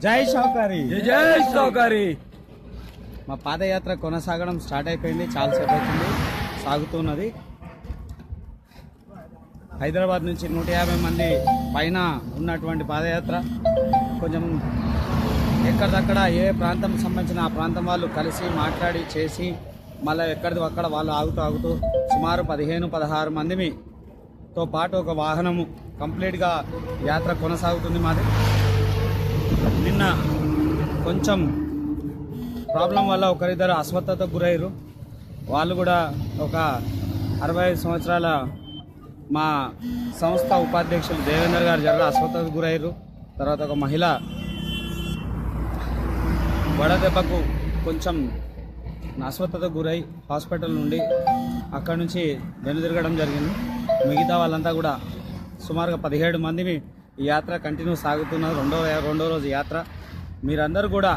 జై షౌకారి, జై షౌకారి. మా పాదయాత్ర కొనసాగడం స్టార్ట్ అయిపోయింది. చాలాసేపు అవుతుంది, సాగుతున్నది. హైదరాబాద్ నుంచి 150 మంది పైన ఉన్నటువంటి పాదయాత్ర కొంచెం ఎక్కడిదక్కడ ఏ ప్రాంతం సంబంధించిన ఆ ప్రాంతం వాళ్ళు కలిసి మాట్లాడి చేసి మళ్ళీ ఎక్కడిది అక్కడ వాళ్ళు ఆగుతూ సుమారు 15-16 మందితో పాటు ఒక వాహనము కంప్లీట్గా యాత్ర కొనసాగుతుంది మాది. నిన్న కొంచెం ప్రాబ్లం వల్ల ఒకరిద్దరు అస్వస్థతకు గురయ్యారు. వాళ్ళు కూడా ఒక 65 సంవత్సరాల మా సంస్థ ఉపాధ్యక్షులు దేవేందర్ గారు జర అస్వస్థతకు గురయ్యారు. తర్వాత ఒక మహిళ వడదెబ్బకు కొంచెం అస్వస్థతకు గురై హాస్పిటల్ నుండి అక్కడి నుంచి వెనుదిరగడం జరిగింది. మిగతా వాళ్ళంతా కూడా సుమారుగా 17 మందిని ఈ యాత్ర కంటిన్యూ సాగుతున్నారు. రెండో రోజు యాత్ర. మీరందరూ కూడా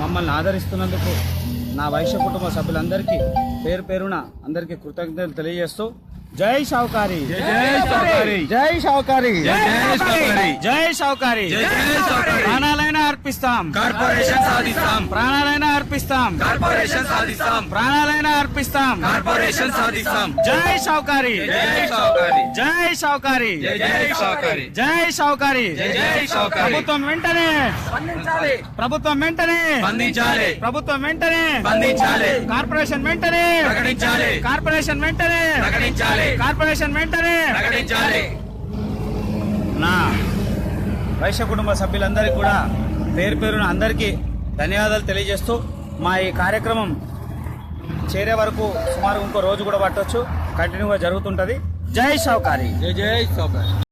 మమ్మల్ని ఆదరిస్తున్నందుకు నా వైశ్య కుటుంబ సభ్యులందరికీ పేరు పేరున అందరికీ కృతజ్ఞతలు తెలియజేస్తూ జై షౌకారి, జై షౌకారి, జై షౌకారి. ప్రాణాలైనా అర్పిస్తాం, కార్పొరేషన్ సాధిస్తాం. ప్రాణాలైనా అర్పిస్తాం, కార్పొరేషన్ సాధిస్తాం. ప్రాణాలైనా అర్పిస్తాం. కార్పొరేషన్ సాధిస్తాం. జై షౌకారి, జై షౌకారి, జై షౌకారి, జై షౌకారి, జై షౌకారి. జై షౌకారి. ప్రభుత్వం వెంటనే స్పందించాలి, ప్రభుత్వం వెంటనే స్పందించాలి, ప్రభుత్వం వెంటనే స్పందించాలి, కార్పొరేషన్ వెంటనే ప్రకటించాలి, కార్పొరేషన్ వెంటనే ప్రకటించాలి, కార్పొరేషన్ వెంటనే ప్రకటించాలి. నా వైశ్య కుటుంబ సభ్యులందరికీ కూడా పేరు పేరున అందరికీ ధన్యవాదాలు తెలియజేస్తూ మా ఈ కార్యక్రమం చేరే వరకు సుమారు ఇంకో రోజు కూడా పట్టొచ్చు, కంటిన్యూగా జరుగుతుంటది. జై షౌకారి, జై షౌకారి.